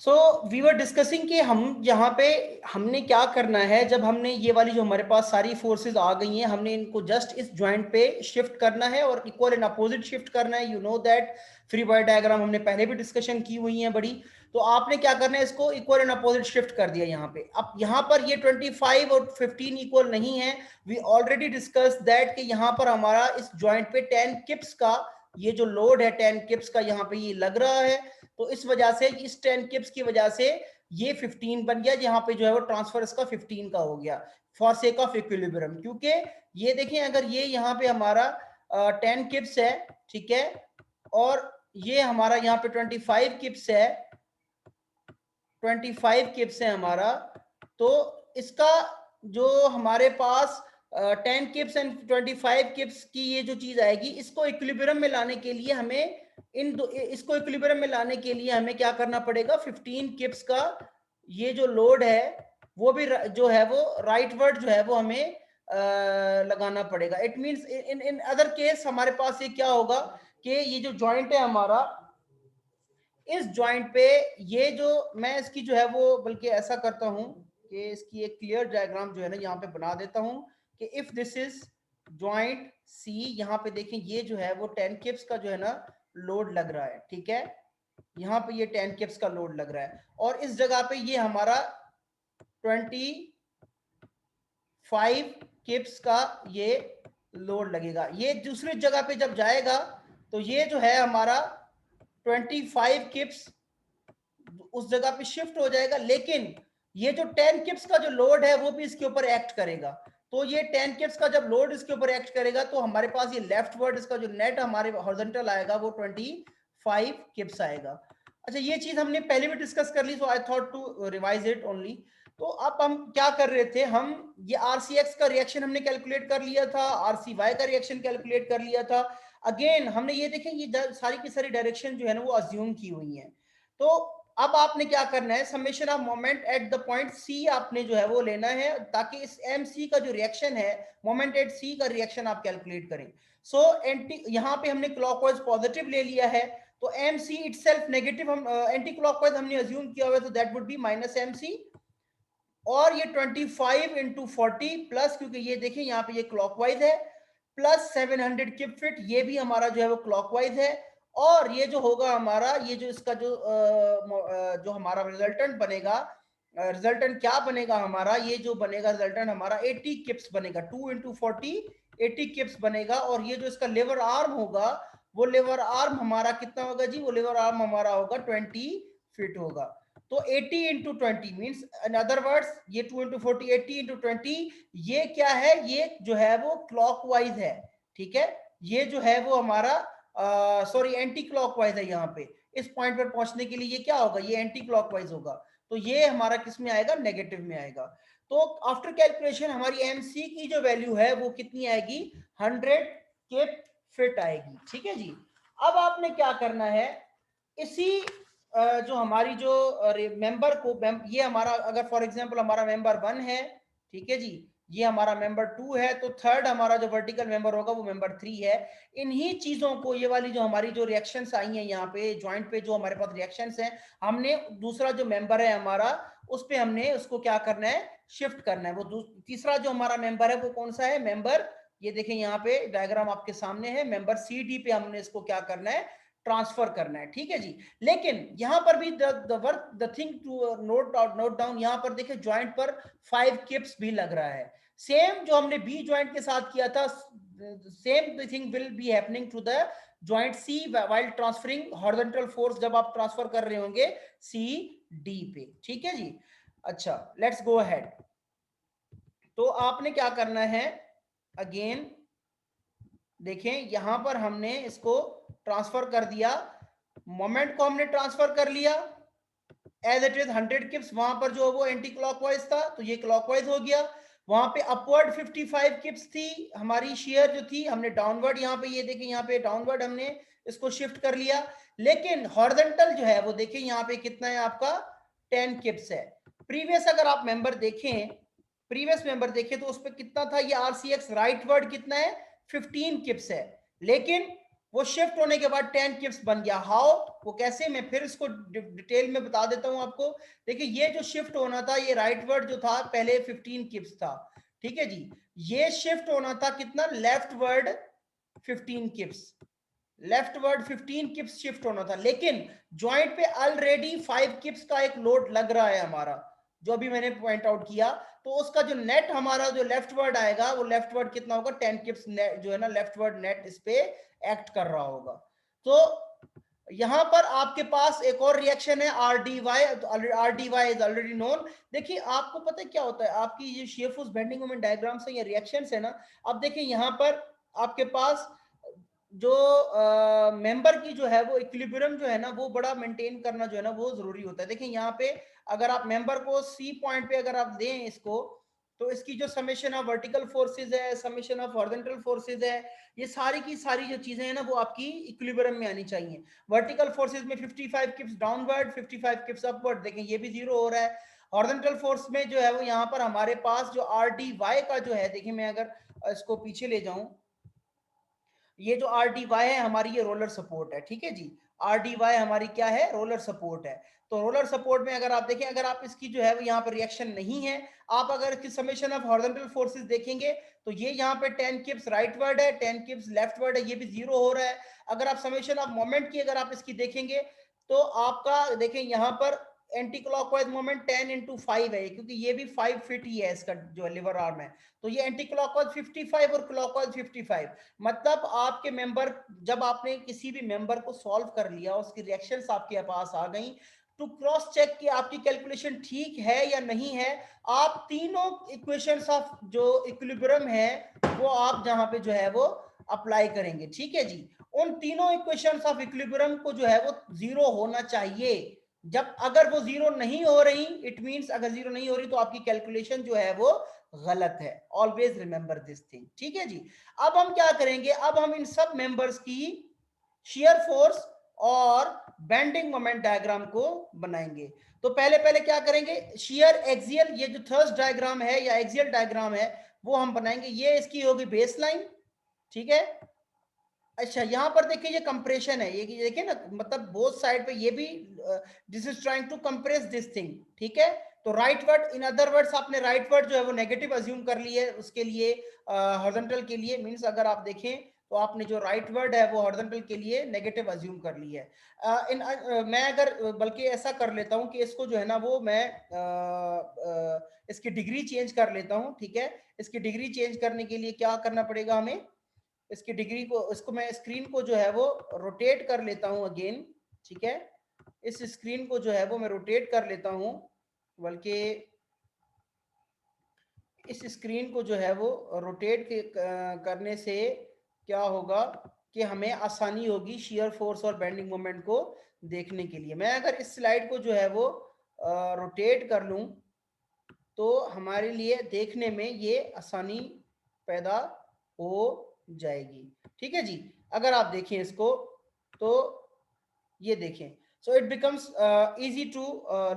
So we were discussing कि हम यहाँ पे हमने क्या करना है। जब हमने ये वाली जो हमारे पास सारी फोर्सेस आ गई हैं, हमने इनको जस्ट इस जॉइंट पे शिफ्ट करना है और इक्वल एंड अपोजिट शिफ्ट करना है। You know that free body diagram हमने पहले भी डिस्कशन की हुई है बड़ी। तो आपने क्या करना है, इसको इक्वल एंड अपोजिट शिफ्ट कर दिया यहाँ पे। अब यहाँ पर ये 25 और 15 इक्वल नहीं है। वी ऑलरेडी डिस्कस दैट कि यहाँ पर हमारा इस जॉइंट पे 10 किप्स का ये जो लोड है 10 किप्स का यहाँ पे ये लग रहा है। तो इस वजह से इस 10 किप्स की वजह से ये 15 बन गया, यहाँ पे जो है वो ट्रांसफर इसका 15 का हो गया फॉर सेक ऑफ इक्विलिब्रियम। क्योंकि ये देखें, अगर ये यहाँ पे हमारा 10 किप्स है, ठीक है, और ये हमारा यहाँ पे 25 किप्स है, 25 किप्स है हमारा, तो इसका जो हमारे पास 10 किप्स एंड 25 किप्स की ये जो चीज आएगी, इसको इक्विलिब्रियम में लाने के लिए हमें इसको इक्विलिब्रियम में लाने के लिए हमें क्या करना पड़ेगा, 15 किप्स का ये जो लोड है वो भी जो है वो राइट वर्ड जो है वो हमें लगाना पड़ेगा। It means in other case हमारे पास ये क्या होगा कि ये जो जॉइंट है हमारा, इस जॉइंट पे ये जो मैं इसकी जो है वो बल्कि ऐसा करता हूं कि इसकी एक क्लियर डायग्राम जो है ना यहाँ पे बना देता हूं कि इफ दिस इज जॉइंट सी, यहाँ पे देखें ये जो है वो 10 किप्स का जो है ना लोड लग रहा है, ठीक है, यहाँ पे ये 10 किप्स का लोड लग रहा है और इस जगह पे ये हमारा 25 किप्स का ये लोड लगेगा। ये दूसरी जगह पे जब जाएगा तो ये जो है हमारा 25 किप्स उस जगह पे शिफ्ट हो जाएगा, लेकिन ये जो 10 किप्स का जो लोड है वो भी इसके ऊपर एक्ट करेगा। तो ये 10 किप्स का जब लोड इसके ऊपर एक्ट करेगा तो हमारे पास ये लेफ्ट वर्ड इसका जो नेट हमारे हॉरिजॉन्टल आएगा वो 25 किप्स आएगा। अच्छा, ये चीज हमने पहले भी डिस्कस कर ली, so I thought to revise it only. तो अब हम क्या कर रहे थे, हम ये आरसीएक्स का रिएक्शन हमने कैलकुलेट कर लिया था, आरसीवाई का रिएक्शन कैलकुलेट कर लिया था। अगेन हमने ये देखें, ये सारी की सारी डायरेक्शन जो है ना वो अज्यूम की हुई है। तो अब आपने क्या करना है, summation of moment at the point C आपने जो है वो लेना है, ताकि इस एम सी का जो रिएक्शन है, मोमेंट एट सी का रिएक्शन आप कैलकुलेट करें। सो एंटी यहाँ पे हमने क्लॉकवाइज पॉजिटिव ले लिया है, तो एम सी इटसेल्फ नेगेटिव हम एंटी क्लॉकवाइज हमने अज्यूम किया हुआ है, तो that would be minus M C. और ये 25 इंटू 40 प्लस, क्योंकि ये देखिए यहाँ पे ये क्लॉकवाइज है, प्लस 700 किप फिट, ये भी हमारा जो है वो क्लॉकवाइज है। और ये जो होगा हमारा, ये जो इसका जो हमारा रिजल्टेंट बनेगा, रिजल्टेंट क्या बनेगा हमारा, ये जो बनेगा रिजल्टेंट हमारा 80 किप्स बनेगा, 2 इंटू 40 80 किप्स बनेगा। और ये जो इसका लेवर आर्म होगा, वो लेवर आर्म हमारा कितना होगा जी, वो लेवर आर्म हमारा होगा 20 फीट होगा। तो 80 into 20 means in other words ये 2 इंटू 40 80 इंटू 20, ये क्या है, ये जो है वो क्लॉकवाइज है, ठीक है। ये जो है वो हमारा सॉरी एंटी क्लॉकवाइज है। यहाँ पे इस पॉइंट पर पहुंचने के लिए ये क्या होगा, ये एंटी क्लॉकवाइज होगा, तो ये हमारा किस में आएगा, नेगेटिव में आएगा। तो आफ्टर कैलकुलेशन हमारी एमसी की जो वैल्यू है वो कितनी आएगी, 100 किप फिट आएगी, ठीक है जी। अब आपने क्या करना है, इसी जो हमारी जो मेंबर को, ये हमारा अगर फॉर एग्जांपल हमारा मेंबर 1 है, ठीक है जी, ये हमारा मेंबर 2 है, तो थर्ड हमारा जो वर्टिकल मेंबर होगा वो मेंबर 3 है। इन्हीं चीजों को, ये वाली जो हमारी जो रिएक्शंस आई हैं यहाँ पे जॉइंट पे, जो हमारे पास रिएक्शंस हैं, हमने दूसरा जो मेंबर है हमारा, उस पे हमने उसको क्या करना है, शिफ्ट करना है। वो तीसरा जो हमारा मेंबर है वो कौन सा है, मेंबर, ये देखें यहाँ पे डायग्राम आपके सामने है, मेंबर सी डी पे हमने इसको क्या करना है, ट्रांसफर करना है, ठीक है जी। लेकिन यहां पर भी the thing to note down, यहां पर देखिए ज्वाइंट पर 5 किप्स भी लग रहा है, सेम जो हमने बी ज्वाइंट के साथ किया था, same thing will be happening to the joint C while transferring horizontal force, जब आप ट्रांसफर कर रहे होंगे सी डी पे, ठीक है जी। अच्छा, लेट्स गो अहेड। तो आपने क्या करना है, अगेन देखें यहां पर हमने इसको ट्रांसफर कर दिया, मोमेंट को हमने ट्रांसफर कर लिया एज इट इज 100 किप्स, वहां पर जो वो एंटी क्लॉकवाइज था तो ये क्लॉकवाइज हो गया। वहां पे अपवर्ड 55 किप्स थी हमारी शेयर जो थी, हमने डाउनवर्ड, यहाँ पे ये देखें यहाँ पे डाउनवर्ड हमने इसको शिफ्ट कर लिया। लेकिन हॉरिजॉन्टल जो है वो देखें यहाँ पे कितना है आपका, 10 किप्स है। प्रीवियस अगर आप मेंबर देखें, प्रीवियस मेंबर देखें तो उस पर कितना था, ये आरसीएक्स राइट वर्ड कितना है, 15 किप्स है। लेकिन वो शिफ्ट होने के बाद 10 किप्स बन गया। हाउ, वो कैसे, मैं फिर इसको डिटेल में बता देता हूं आपको। देखिए ये जो शिफ्ट होना था, ये राइटवर्ड जो था पहले 15 किप्स था, ठीक है जी। ये शिफ्ट होना था कितना, leftward 15 kips, leftward 15 kips shift होना था। लेकिन जॉइंट पे ऑलरेडी 5 किप्स का एक लोड लग रहा है हमारा, जो अभी मैंने पॉइंट आउट किया। तो उसका जो नेट हमारा जो लेफ्टवर्ड आएगा, वो लेफ्टवर्ड कितना होगा, 10 किप्स जो है ना लेफ्टवर्ड नेट इस पे एक्ट कर रहा होगा। तो यहां पर आपके पास एक और रिएक्शन है R D Y. R D Y is already known. देखिए आपको पता है क्या होता है, आपकी ये shear force bending moment diagram से ये रिएक्शंस है ना। अब देखिए यहां पर आपके पास जो मेंबर की जो है वो इक्विलिब्रियम जो है ना, वो बड़ा मेंटेन करना जो है ना वो जरूरी होता है। देखिए यहाँ पे अगर आप मेंबर को सी पॉइंट पे अगर आप दें इसको, तो इसकी जो समेशन ऑफ वर्टिकल फोर्सेज है, समेशन ऑफ हॉरिजॉन्टल फोर्सेज है, ये सारी की सारी जो चीजें हैं ना वो आपकी इक्विलिब्रियम में आनी चाहिए। वर्टिकल फोर्सेज में 55 किप्स डाउनवर्ड, 55 किप्स अपवर्ड, देखें ये भी जीरो हो रहा है। हॉरिजॉन्टल फोर्स में जो है वो यहाँ पर हमारे पास जो आर डी वाई का जो है, देखिए मैं अगर इसको पीछे ले जाऊं, ये जो आर डी वाई है हमारी, ये रोलर सपोर्ट है, ठीक है जी। आर डी वाई हमारी क्या है, रोलर सपोर्ट है। तो रोलर सपोर्ट में अगर आप देखें, अगर आप इसकी जो है वो यहाँ पर रिएक्शन नहीं है, आप अगर इसकी समेशन ऑफ हॉरिजॉन्टल फोर्सेस देखेंगे, तो ये यहाँ पे 10 किप्स राइटवर्ड है, 10 किप्स लेफ्टवर्ड है, ये भी जीरो हो रहा है। अगर आप समेशन ऑफ मोमेंट की अगर आप इसकी देखेंगे, तो आपका देखें यहाँ पर एंटी क्लॉकवाइज मोमेंट 10 into 5 है, क्योंकि ये भी 5 फीट ही है इसका जो लिवर आर्म है। तो ये एंटी क्लॉकवाइज 55 और क्लॉकवाइज 55, मतलब आपके मेंबर, जब आपने किसी भी मेंबर को सॉल्व कर लिया, उसकी रिएक्शंस आपके पास आ गई, टू क्रॉस चेक कि आपकी कैलकुलेशन ठीक है या नहीं है, आप तीनों इक्वेशंस ऑफ जो इक्विलिब्रियम है वो आप जहां पे जो है वो अप्लाई करेंगे, ठीक है जी। उन तीनों इक्वेशंस ऑफ इक्विलिब्रियम को जो है वो जीरो होना चाहिए। जब अगर वो जीरो नहीं हो रही, इट मींस अगर जीरो नहीं हो रही तो आपकी कैलकुलेशन जो है वो गलत है। ऑलवेज रिमेंबर दिस थिंग, ठीक है जी। अब हम क्या करेंगे, अब हम इन सब मेंबर्स की शियर फोर्स और बेंडिंग मोमेंट डायग्राम को बनाएंगे। तो पहले पहले क्या करेंगे, शियर एक्सियल, ये जो थर्स्ट डायग्राम है या एक्सियल डायग्राम है वो हम बनाएंगे। ये इसकी होगी बेस लाइन, ठीक है। अच्छा यहाँ पर देखिए ये कंप्रेशन है, ये देखिए ना, मतलब बोथ साइड पे ये भी this is trying to compress this thing, ठीक है। तो rightward, in other words आपने राइट वर्ड जो है वो नेगेटिव अज्यूम कर ली है उसके लिए, हॉरिजॉन्टल के लिए, मींस अगर आप देखें तो आपने जो राइट वर्ड है वो हॉरिजॉन्टल के लिए नेगेटिव अज्यूम कर ली है। मैं अगर बल्कि ऐसा कर लेता हूं कि इसको जो है ना वो मैं इसकी डिग्री चेंज कर लेता हूं, ठीक है। इसकी डिग्री चेंज करने के लिए क्या करना पड़ेगा हमें, इसकी डिग्री को, इसको मैं स्क्रीन को जो है वो रोटेट कर लेता हूं अगेन, ठीक है। इस स्क्रीन को जो है वो मैं रोटेट कर लेता हूं, बल्कि इस स्क्रीन को जो है वो रोटेट करने से क्या होगा कि हमें आसानी होगी शियर फोर्स और बेंडिंग मोमेंट को देखने के लिए। मैं अगर इस स्लाइड को जो है वो रोटेट कर लूं, तो हमारे लिए देखने में ये आसानी पैदा हो जाएगी, ठीक है जी। अगर आप देखें इसको, तो ये देखें, so it becomes easy to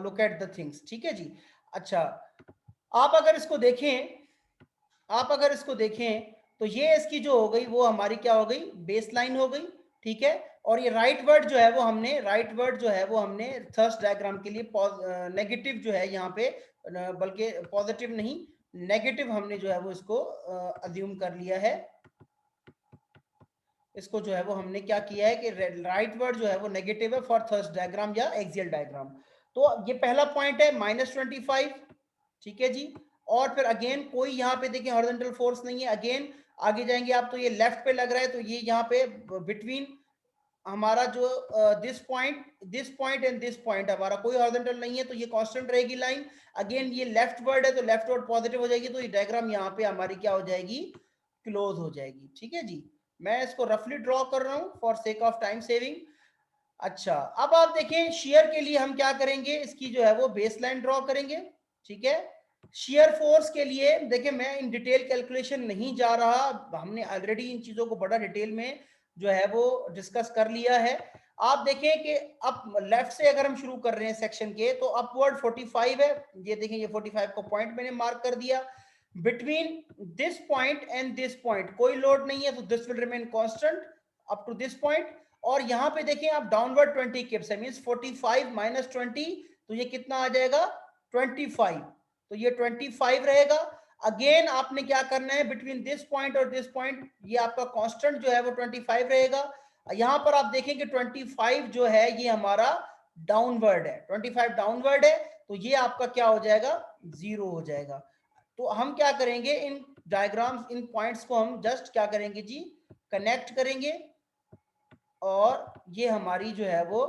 look at the things, ठीक है जी। अच्छा, आप अगर इसको देखें, आप अगर इसको देखें, तो ये इसकी जो हो गई वो हमारी क्या हो गई, बेस लाइन हो गई, ठीक है। और ये राइट वर्ड जो है वो हमने, राइट वर्ड जो है वो हमने थर्स्ट डायग्राम के लिए नेगेटिव जो है यहाँ पे, बल्कि पॉजिटिव नहीं नेगेटिव हमने जो है वो इसको अज्यूम कर लिया है। इसको जो है वो हमने क्या किया है कि राइट वर्ड जो है वो नेगेटिव है फॉर थर्स्ट डायग्राम या एक्सियल डायग्राम। तो ये पहला पॉइंट है -25, ठीक है जी। और फिर अगेन कोई यहाँ पे देखिए हॉरिजॉन्टल फोर्स नहीं है। अगेन आगे जाएंगे आप तो ये लेफ्ट पे लग रहा है, तो ये यहाँ पे बिटवीन हमारा जो this point and this point हमारा कोई हॉरिजॉन्टल नहीं है, तो ये कांस्टेंट रहेगी लाइन। अगेन ये लेफ्ट वर्ड है तो लेफ्ट वर्ड पॉजिटिव हो जाएगी, तो ये डायग्राम यहाँ पे हमारी क्या हो जाएगी, क्लोज हो जाएगी, ठीक है जी। मैं इसको रफली ड्रॉ कर रहा हूं for sake of time saving. अच्छा, अब आप देखें शियर के लिए हम क्या करेंगे, इसकी जो है वो बेस लाइन ड्रॉ करेंगे, ठीक है। शियर फोर्स के लिए देखिए मैं इन डिटेल कैलकुलेशन नहीं जा रहा, हमने ऑलरेडी इन चीजों को बड़ा डिटेल में जो है वो डिस्कस कर लिया है। आप देखें कि अब लेफ्ट से अगर हम शुरू कर रहे हैं सेक्शन के, तो अपवर्ड 45 है, ये देखें ये 45 को पॉइंट मैंने मार्क कर दिया। Between this point and this point कोई लोड नहीं है, तो this will remain constant. Up to this point, और यहाँ पे देखें आप डाउनवर्ड 20 किप्स है, मींस 45 माइनस 20, तो ये कितना आ जाएगा 25, तो ये 25 रहेगा। अगेन आपने क्या करना है, बिटवीन दिस पॉइंट और दिस पॉइंट ये आपका कांस्टेंट जो है वो 25 रहेगा। यहां पर आप देखेंगे 25 जो है ये हमारा डाउनवर्ड है, 25 डाउनवर्ड है, तो ये आपका क्या हो जाएगा, 0 हो जाएगा। तो हम क्या करेंगे, इन डायग्राम्स, इन पॉइंट्स को हम जस्ट क्या करेंगे जी, कनेक्ट करेंगे, और ये हमारी जो है वो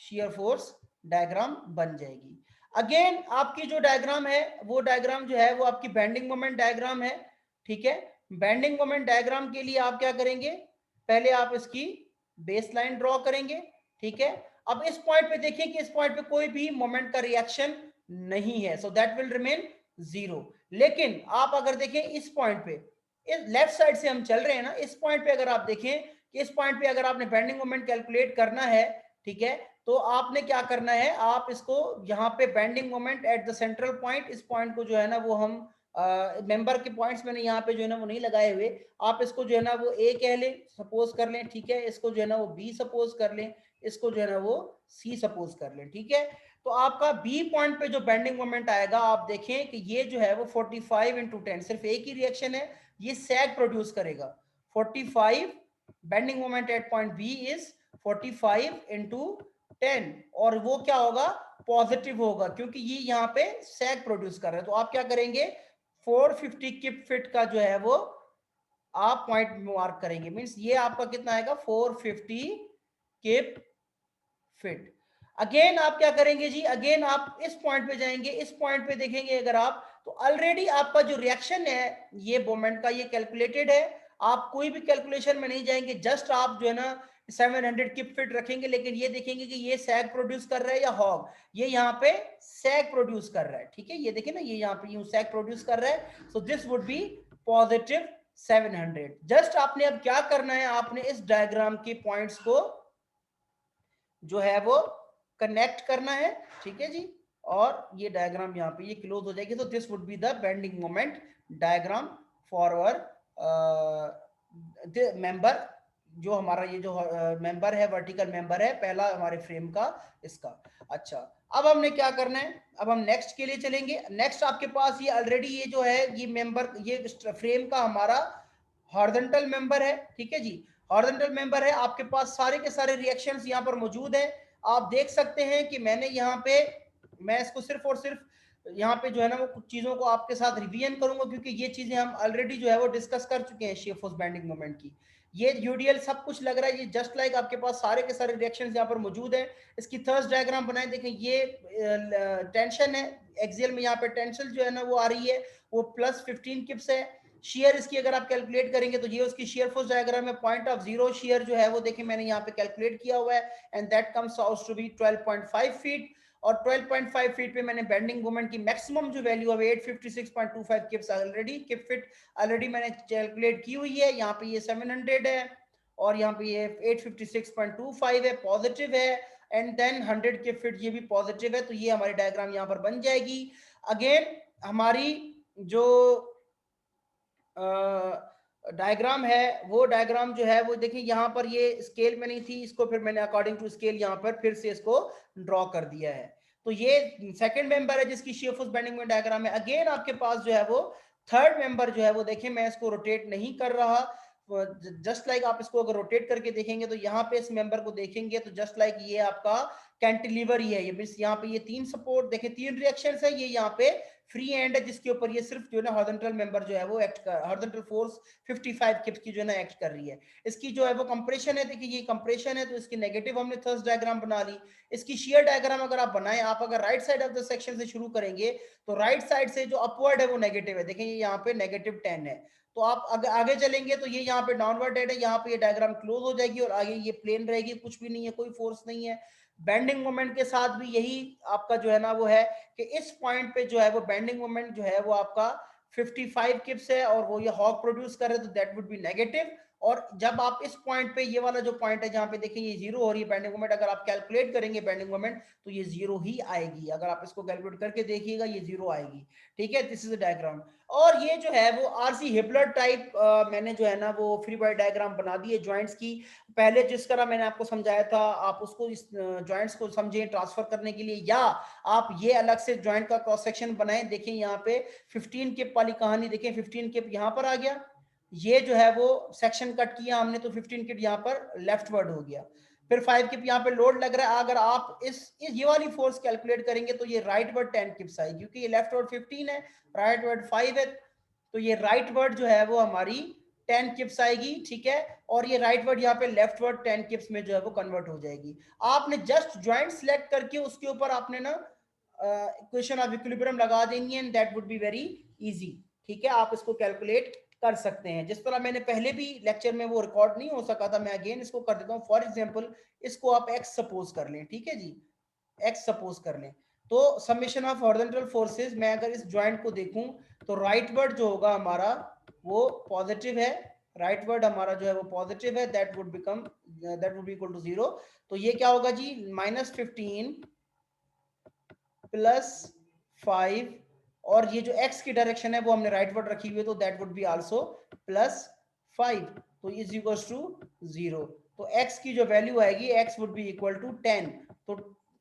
शेयर फोर्स डायग्राम बन जाएगी। अगेन आपकी जो डायग्राम है वो डायग्राम जो है वो आपकी बेंडिंग मोमेंट डायग्राम है, ठीक है। बेंडिंग मोमेंट डायग्राम के लिए आप क्या करेंगे, पहले आप इसकी बेस लाइन ड्रॉ करेंगे, ठीक है। अब इस पॉइंट पे देखिए कि इस पॉइंट पे कोई भी मोमेंट का रिएक्शन नहीं है, सो दैट विल रिमेन 0। लेकिन आप अगर देखें इस पॉइंट पे, इस लेफ्ट साइड से हम चल रहे हैं ना, इस पॉइंट पे अगर आप देखें कि इस पॉइंट पे अगर आपने बेंडिंग मोमेंट कैलकुलेट करना है, ठीक है, तो आपने क्या करना है, आप इसको यहाँ पे bending moment at the central point, इस पॉइंट को जो है ना वो हम मेंबर के पॉइंट्स मैंने यहाँ पे जो है ना वो नहीं लगाए हुए, आप इसको जो है ना वो ए कह लें, सपोज कर लें, ठीक है, इसको जो है ना वो बी सपोज कर लें, इसको जो है ना वो सी सपोज कर लें, ठीक है। तो आपका बी पॉइंट पे जो बेंडिंग मोमेंट आएगा, आप देखें कि ये जो है वो 45 इंटू 10, सिर्फ एक ही रिएक्शन है, ये सैग प्रोड्यूस करेगा। 45 bending moment at point B is 45 into 10, और वो क्या होगा, पॉजिटिव होगा, क्योंकि ये यहाँ पे सैग प्रोड्यूस कर रहा है। तो आप क्या करेंगे, 450 किप फिट का जो है वो आप पॉइंट मार्क करेंगे, मींस ये आपका कितना आएगा, 450 किप फिट। अगेन आप क्या करेंगे जी, अगेन आप इस पॉइंट पे जाएंगे, इस पॉइंट पे देखेंगे अगर आप, तो ऑलरेडी आपका जो रिएक्शन है ये मोमेंट का ये कैलकुलेटेड है, आप कोई भी कैलकुलेशन में नहीं जाएंगे, जस्ट आप जो है ना 700 किप फिट रखेंगे, लेकिन ये देखेंगे कि ये सैग प्रोड्यूस कर रहा है या हॉग, ये यहाँ पे सैग प्रोड्यूस कर रहा है, ठीक है, ये देखिए ना, ये यहाँ पे यूं सैग प्रोड्यूस कर रहा है, so this would be positive 700। Just आपने अब क्या करना है, आपने इस डायग्राम के पॉइंट्स को जो है वो कनेक्ट करना है, ठीक है जी, और ये डायग्राम यहाँ पे ये क्लोज हो जाएगी, तो this would be the bending moment diagram for our member, जो हमारा ये जो मेंबर है, वर्टिकल मेंबर है पहला हमारे फ्रेम का इसका। अच्छा, अब हमने क्या करना है, अब हम नेक्स्ट के लिए चलेंगे। नेक्स्ट आपके पास ये ऑलरेडी ये जो है ये मेंबर, ये फ्रेम का हमारा हॉरिजॉन्टल मेंबर है, ठीक है जी, हॉरिजॉन्टल मेंबर है, आपके पास सारे के सारे रिएक्शंस यहाँ पर मौजूद हैं। आप देख सकते हैं कि मैंने यहाँ पे, मैं इसको सिर्फ और सिर्फ यहाँ पे जो है ना वो कुछ चीजों को आपके साथ रिवीजन करूंगा, क्योंकि ये चीजें हम ऑलरेडी जो है वो डिस्कस कर चुके हैं शेप फोर्स बेंडिंग मोमेंट की। ये यूडीएल सब कुछ लग रहा है, ये जस्ट लाइक आपके पास सारे के सारे रिएक्शंस यहाँ पर मौजूद है। इसकी थर्स्ट डायग्राम बनाए, देखें ये टेंशन है, एक्सियल में यहाँ पे टेंशन जो है ना वो आ रही है, वो +15 किप्स है। शेयर इसकी अगर आप कैलकुलेट करेंगे तो ये उसकी शेयर फोर्स डायग्राम है, पॉइंट ऑफ जीरो शेयर जो है वो देखिए मैंने यहाँ पे कैलकुलेट किया हुआ है, and that comes out to be 12.5 feet, और 12.5 फीट पे मैंने बेंडिंग मोमेंट की मैक्सिमम जो वैल्यू है 856.25 kips already, kip feet already मैंने कैलकुलेट की हुई है, यहाँ पे ये 700 है, और यहाँ पे ये 856.25 है, पॉजिटिव है, एंड देन 100 किप फिट ये भी पॉजिटिव है, तो ये हमारी डायग्राम यहाँ पर बन जाएगी। अगेन हमारी जो डायग्राम है, वो डायग्राम जो है वो देखिए यहाँ पर ये स्केल में नहीं थी, इसको फिर मैंने अकॉर्डिंग टू स्केल यहाँ पर फिर से इसको ड्रॉ कर दिया है। तो ये सेकंड मेंबर है जिसकी share force bending moment diagram है। अगेन आपके पास जो है वो थर्ड मेंबर जो है वो देखिए मैं इसको रोटेट नहीं कर रहा, जस्ट लाइक आप इसको अगर रोटेट करके देखेंगे तो यहाँ पे इस मेंबर को देखेंगे तो जस्ट लाइक ये आपका कैंटिलीवर ही है, ये मींस यहाँ पे ये तीन सपोर्ट देखें, तीन रिएक्शंस है, ये यहाँ पे फ्री एंड है जिसके ऊपर ये सिर्फ जो है ना हॉरिजॉन्टल मेंबर जो है वो एक्ट कर, हॉरिजॉन्टल फोर्स 55 किप्स की जो है ना एक्ट कर रही है। इसकी जो है वो कंप्रेशन है, देखिए ये कंप्रेशन है तो इसकी नेगेटिव हमने थर्स्ट डायग्राम बना ली। इसकी शेयर डायग्राम अगर आप बनाएं, आप अगर right side of the section से शुरू करेंगे तो राइट साइड से जो अपवर्ड है वो नेगेटिव है, देखिए ये यहाँ पे -10 है, तो आप अगर आगे चलेंगे तो ये यहाँ पे डाउनवर्ड है, यहाँ पे ये डायग्राम क्लोज हो जाएगी और आगे ये प्लेन रहेगी, कुछ भी नहीं है, कोई फोर्स नहीं है। बेंडिंग मोमेंट के साथ भी यही आपका जो है ना वो है कि इस पॉइंट पे जो है वो बेंडिंग मोमेंट जो है वो आपका 55 किप्स है और वो ये हॉग प्रोड्यूस कर रहे हैं, तो दैट वुड बी नेगेटिव, और जब आप इस पॉइंट पे, ये वाला जो पॉइंट है जहां पे देखिए ये 0 हो रही है बेंडिंग मोमेंट, अगर आप कैलकुलेट करेंगे बेंडिंग मोमेंट तो ये 0 ही आएगी। अगर आप इसको कैलकुलेट करके देखिएगा ये 0 आएगी। ठीक है, दिस इज द डायग्राम। और ये जो है वो आरसी हिपलर टाइप मैंने जो है ना वो फ्री बॉडी डायग्राम बना दी है जॉइंट्स की। पहले जिस तरह मैंने आपको समझाया था आप उसको इस जॉइंट्स को समझें ट्रांसफर करने के लिए, या आप ये अलग से जॉइंट का क्रॉस सेक्शन बनाएं। देखिए यहाँ पे 15 किप वाली कहानी देखें, 15 किप यहाँ पर आ गया, ये जो है वो सेक्शन कट किया हमने तो 15 किप यहाँ पर लेफ्ट वर्ड हो गया। फिर 5 किप यहाँ पे लोड लग रहा है, अगर आप ये वाली फोर्स कैलकुलेट करेंगे तो ये राइट वर्ड 10 किप्स आएगी, क्योंकि ये लेफ्ट वर्ड 15 है, राइट वर्ड 5 है, तो ये राइट वर्ड जो है वो हमारी 10 किप्स आएगी। ठीक है, और ये राइट वर्ड यहाँ पे लेफ्ट वर्ड 10 किप्स में जो है वो कन्वर्ट हो जाएगी। आपने जस्ट ज्वाइंट सिलेक्ट करके उसके ऊपर आपने ना इक्वेशन ऑफ इक्विलिब्रियम लगा देनी है, and that would be very easy. ठीक है, आप इसको कैलकुलेट कर सकते हैं जिस तरह मैंने पहले भी लेक्चर में वो रिकॉर्ड नहीं हो सका था, मैं अगेन इसको कर देता हूँ। फॉर एग्जांपल इसको आप x सपोज कर लें, ठीक है जी, x सपोज कर लें, तो समेशन ऑफ हॉरिजॉन्टल फोर्सेस, मैं अगर इस ज्वाइंट को देखूं तो राइट वर्ड जो होगा हमारा वो पॉजिटिव है, राइट वर्ड हमारा जो है वो पॉजिटिव है, that would be equal to 0। तो ये क्या होगा जी, -15 +5, और ये जो x की डायरेक्शन है वो हमने राइट वर्ड रखी हुई है, तो दैट वुड बी आल्सो +5, तो इज इक्वल्स टू 0। तो x की जो वैल्यू आएगी x would be equal to 10। तो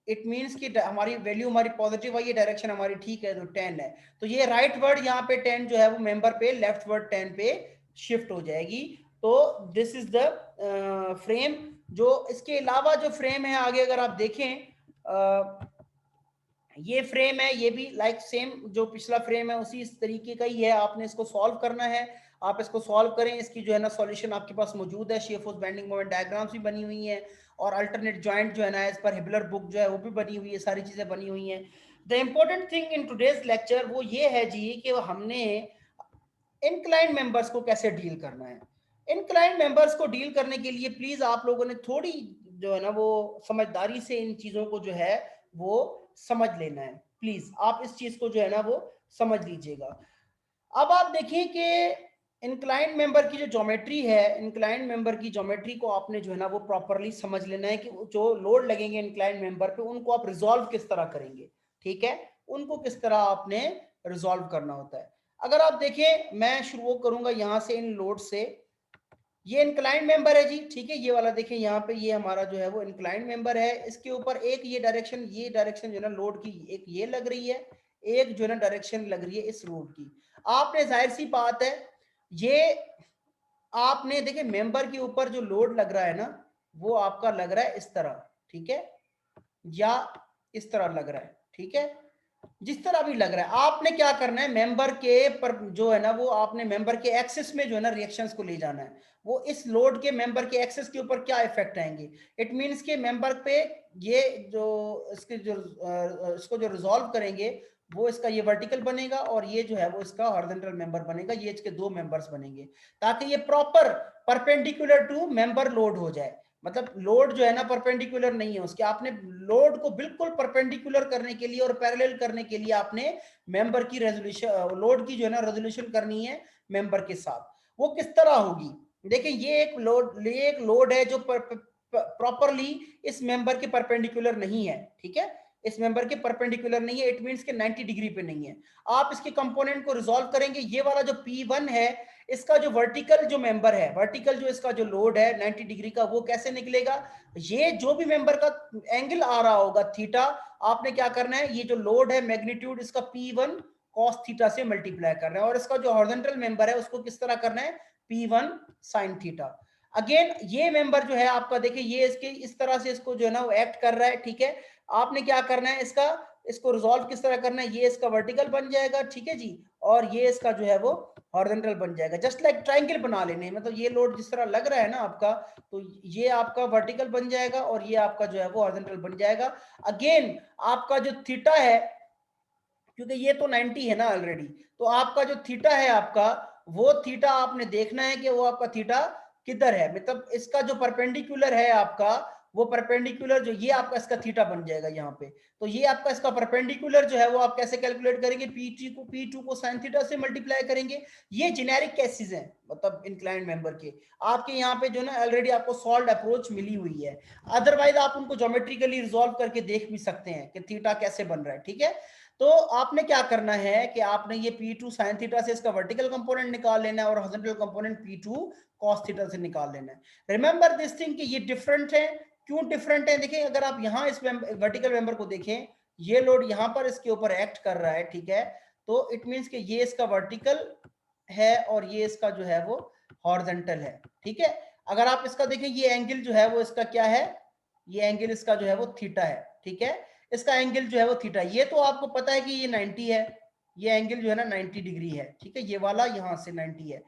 इट मींस कि हमारी वैल्यू हमारी पॉजिटिव आई है, डायरेक्शन हमारी ठीक है, तो 10 है। तो ये राइट वर्ड यहाँ पे 10 जो है वो मेंबर पे, लेफ्ट वर्ड 10 पे शिफ्ट हो जाएगी। तो दिस इज द फ्रेम। जो इसके अलावा जो फ्रेम है आगे अगर आप देखें, ये फ्रेम है, ये भी लाइक सेम जो पिछला फ्रेम है उसी इस तरीके का ही है। आपने इसको सॉल्व करना है, आप इसको सॉल्व करें, इसकी जो है ना सॉल्यूशन आपके पास मौजूद है, share force bending moment diagrams भी बनी हुई हैं, और अल्टरनेट जॉइंट जो है ना एज पर हिबलर बुक जो है वो भी बनी हुई है, सारी चीजें बनी हुई हैं। The important thing in today's lecture वो ये है जी कि हमने इनक्लाइन मेंबर्स को कैसे डील करना है। इनक्लाइन मेंबर्स को डील करने के लिए प्लीज आप लोगों ने थोड़ी जो है ना वो समझदारी से इन चीजों को जो है वो समझ लेना है। प्लीज आप इस चीज को जो है ना वो समझ लीजिएगा। अब आप देखिए कि इंक्लाइन मेंबर की जो ज्योमेट्री है, इंक्लाइन मेंबर की ज्योमेट्री को आपने जो है ना वो प्रॉपरली समझ लेना है कि जो लोड लगेंगे इंक्लाइन मेंबर पे उनको आप रिजॉल्व किस तरह करेंगे। ठीक है, उनको किस तरह आपने रिजॉल्व करना होता है। अगर आप देखें, मैं शुरू करूंगा यहां से इन लोड से। ये इंक्लाइन मेंबर है जी, ठीक है, ये वाला देखिए यहाँ पे, ये हमारा जो है वो इंक्लाइन मेंबर है। इसके ऊपर एक ये डायरेक्शन जो है ना लोड की, एक ये लग रही है, एक जो है ना डायरेक्शन लग रही है इस रोड की। आपने जाहिर सी बात है, ये आपने देखिए मेंबर के ऊपर जो लोड लग रहा है ना वो आपका लग रहा है इस तरह, ठीक है, या इस तरह लग रहा है। ठीक है, जिस तरह भी लग रहा है आपने क्या करना है, मेंबर के पर जो है ना वो आपने मेंबर के एक्सिस में जो है ना रिएक्शंस को ले जाना है। वो इस लोड के मेंबर के एक्सिस के ऊपर क्या इफेक्ट आएंगे, इट मींस के मेंबर पे ये जो इसके जो इसको जो रिजॉल्व करेंगे वो इसका ये वर्टिकल बनेगा, और ये जो है वो इसका हॉरिजॉन्टल मेंबर बनेगा, ये इसके दो मेंबर्स बनेंगे, ताकि ये proper perpendicular to member load हो जाए। मतलब लोड जो है ना परपेंडिकुलर नहीं है उसके, आपने लोड को बिल्कुल परपेंडिकुलर करने के लिए और पैरेलल करने के लिए आपने मेंबर की रेजोल्यूशन, लोड की जो है ना रेजोल्यूशन करनी है मेंबर के साथ। वो किस तरह होगी, देखिए ये एक लोड है जो प्रॉपरली इस मेंबर के परपेंडिकुलर नहीं है। ठीक है, इस मेंबर के परपेंडिकुलर नहीं है, इट मींस के 90 डिग्री पे नहीं है। आप इसके कंपोनेंट को रिजॉल्व करेंगे, ये वाला जो P1 है इसका जो वर्टिकल जो मेंबर है, वर्टिकल जो इसका जो लोड है 90 डिग्री का, वो कैसे निकलेगा, ये जो भी मेंबर का एंगल आ रहा होगा थीटा, आपने क्या करना है, ये जो लोड है मैग्नीट्यूड इसका P1 cos थीटा से मल्टीप्लाई करना है, और इसका जो हॉरिजॉन्टल मेंबर है उसको किस तरह करना है, P1 sin थीटा। अगेन ये मेंबर जो है आपका, देखिए ये इसके इस तरह से इसको जो है ना वो एक्ट कर रहा है। ठीक है, आपने क्या करना है, इसको रिजॉल्व किस तरह करना है, ये इसका वर्टिकल बन जाएगा, ठीक है जी, और ये इसका जो है वो हॉरिजॉन्टल बन जाएगा। जस्ट लाइक ट्रायंगल बना लेने, मतलब ये लोड जिस तरह लग रहा है ना आपका, तो ये आपका वर्टिकल बन जाएगा और ये आपका जो है वो हॉरिजॉन्टल बन जाएगा। अगेन आपका जो थीटा है, क्योंकि ये तो 90 है ना ऑलरेडी, तो आपका जो थीटा है आपका, वो थीटा आपने देखना है कि वो आपका थीटा किधर है, मतलब इसका जो परपेंडिकुलर है आपका वो परपेंडिकुलर जो ये आपका इसका थीटा बन जाएगा यहाँ पे। तो ये आपका इसका परपेंडिकुलर जो है वो आप कैसे कैलकुलेट करेंगे, P2 को साइन थीटा से मल्टीप्लाई करेंगे। ये जेनेरिक केसेस हैं मतलब इंक्लाइंड मेंबर के, आपके यहाँ पे जो ना ऑलरेडी आपको सॉल्व अप्रोच मिली हुई है। अदरवाइज आप उनको ज्योमेट्रिकली रिजॉल्व करके देख भी सकते हैं कि थीटा कैसे बन रहा है, ठीक है। तो आपने क्या करना है कि आपने ये P2 साइन थीटा से इसका वर्टिकल कंपोनेंट निकाल लेना है और horizontal component P2 cos theta से निकाल लेना है। रिमेंबर दिस थिंग कि ये डिफरेंट है। क्यों डिफरेंट है? देखिए अगर आप यहाँ इस वर्टिकल मेंबर को देखें, ये लोड यहाँ पर इसके ऊपर एक्ट कर रहा है, ठीक है, तो इट मींस कि ये इसका वर्टिकल है और ये इसका जो है वो हॉरिजॉन्टल है, ठीक है। अगर आप इसका देखें, ये एंगल जो है वो इसका क्या है, ये एंगल इसका जो है वो थीटा है, ठीक है, इसका एंगल जो है वो थीटा। ये तो आपको पता है कि ये 90 है, ये एंगल जो है ना 90 डिग्री है, ठीक है, ये वाला यहां से 90 है।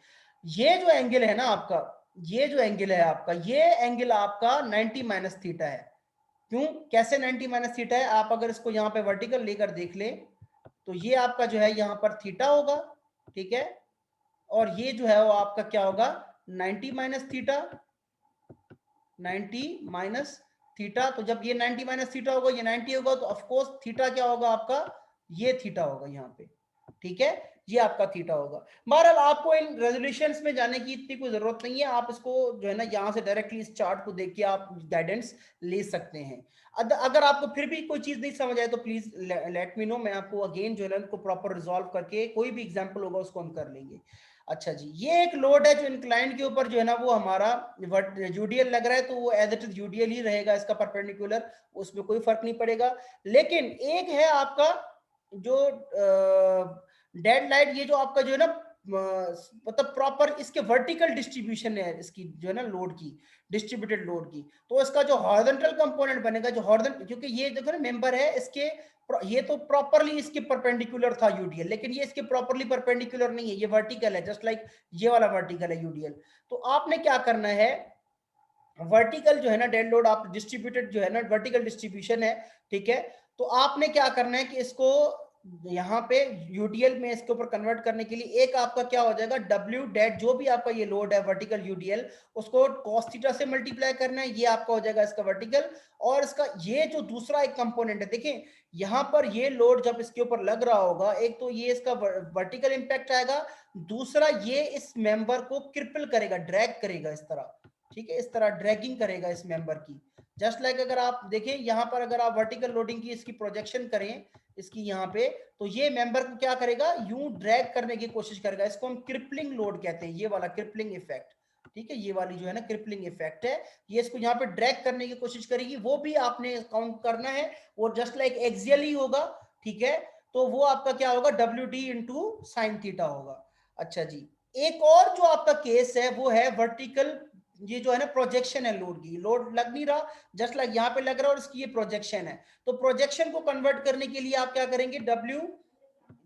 ये जो एंगल है ना आपका, ये जो एंगल है आपका, ये एंगल आपका 90 माइनस थीटा है। क्यों, कैसे 90 माइनस थीटा है? आप अगर इसको यहाँ पे वर्टिकल लेकर देख ले तो ये आपका जो है यहाँ पर थीटा होगा, ठीक है, और ये जो है वो आपका क्या होगा, 90 माइनस थीटा, 90 माइनस थीटा। तो जब ये 90 माइनस थीटा होगा, ये 90 होगा, तो ऑफकोर्स थीटा क्या होगा आपका, ये थीटा होगा यहाँ पे, ठीक है, ये आपका थीटा होगा। बहरहाल आपको इन रेजोल्यूशंस में जाने की इतनी कोई जरूरत नहीं है, आप इसको जो है ना यहाँ से डायरेक्टली इस चार्ट को देख के आप गाइडेंस ले सकते हैं। अगर आपको फिर भी कोई चीज नहीं समझ आए तो प्लीज लेट मी नो, मैं आपको अगेन जो है ना उनको प्रॉपर रिजॉल्व करके कोई भी एग्जाम्पल होगा उसको हम कर लेंगे। अच्छा जी, ये एक लोड है जो इंक्लाइंड के ऊपर जो है ना वो हमारा यूडीएल लग रहा है, तो वो एज इट इज यूडीएल ही रहेगा इसका परपेंडिकुलर, उसमें कोई फर्क नहीं पड़ेगा। लेकिन एक है आपका जो डेड लाइट, ये जो आपका जो है ना मतलब प्रॉपर इसके वर्टिकल डिस्ट्रीब्यूशन है इसकी जो है ना लोड की, डिस्ट्रीब्यूटेड लोड की, तो इसका जो हॉरिजॉन्टल कंपोनेंट बनेगा, जो हॉरिजॉन्टल, क्योंकि ये देखो ना मेंबर है इसके, ये तो प्रॉपरली इसके परपेंडिकुलर था यूडीएल, लेकिन ये इसके प्रॉपरली परपेंडिकुलर नहीं है, ये वर्टिकल है, जस्ट लाइक ये वाला वर्टिकल है यूडीएल। तो आपने क्या करना है, वर्टिकल जो है ना डेड लोड आप डिस्ट्रीब्यूटेड जो है ना वर्टिकल डिस्ट्रीब्यूशन है, ठीक है, तो आपने क्या करना है कि इसको यहाँ पे यूडीएल में इसके ऊपर कन्वर्ट करने के लिए एक आपका क्या हो जाएगा, डब्ल्यू डेड जो भी आपका ये लोड है वर्टिकल यूडीएल, उसको कॉस थीटा से मल्टीप्लाई करना है, ये आपका हो जाएगा इसका वर्टिकल। और इसका ये जो दूसरा एक कंपोनेंट है, देखें यहाँ पर ये लोड जब इसके ऊपर लग रहा होगा, एक तो ये इसका वर्टिकल इंपैक्ट आएगा, दूसरा ये इस मेंबर को क्रिपल करेगा, ड्रैग करेगा इस तरह, ठीक है, इस तरह ड्रैगिंग करेगा इस मेंबर की। जस्ट लाइक अगर आप देखें यहाँ पर, अगर आप वर्टिकल लोडिंग की इसकी प्रोजेक्शन करें इसकी यहाँ पे, तो ये मेंबर को क्या करेगा, यूं ड्रैग करने की कोशिश करेगा, इसको हम क्रिपलिंग लोड कहते हैं, ये वाला क्रिपलिंग इफेक्ट, ठीक है, ये वाली जो है ना क्रिपलिंग इफेक्ट है, ये इसको यहाँ पे ड्रैग करने की कोशिश करेगी, वो भी आपने काउंट करना है, वो जस्ट लाइक एक्सियल ही होगा, ठीक है, तो वो आपका क्या होगा, W D into sine theta होगा। अच्छा जी, एक और जो आपका केस है वो है वर्टिकल, ये जो है ना प्रोजेक्शन है लोड की, लोड लग नहीं रहा, जस्ट लाइक यहाँ पे लग रहा है और इसकी ये प्रोजेक्शन है, तो प्रोजेक्शन को कन्वर्ट करने के लिए आप क्या करेंगे, डब्ल्यू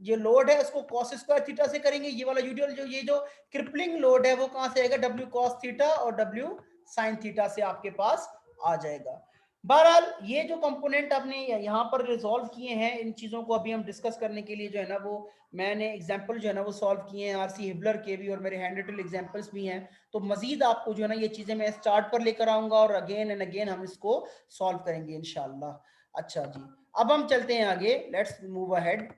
ये लोड है उसको कॉस स्क्वायर थीटा से करेंगे, ये वाला यूडीएल जो ये जो क्रिपलिंग लोड है वो कहां से आएगा, डब्ल्यू कॉस थीटा और डब्ल्यू साइन थीटा से आपके पास आ जाएगा। बहरहाल ये जो कंपोनेंट आपने यहाँ पर रिजॉल्व किए हैं, इन चीजों को अभी हम डिस्कस करने के लिए जो है ना वो मैंने एग्जांपल जो है ना वो सॉल्व किए हैं आरसी हिबलर के भी, और मेरे हैंड रिटन एग्जांपल्स भी हैं, तो मजीद आपको जो है ना ये चीजें मैं इस चार्ट पर लेकर आऊंगा और अगेन एंड अगेन हम इसको सॉल्व करेंगे इंशाल्लाह। अच्छा जी, अब हम चलते हैं आगे, लेट्स मूव अहेड।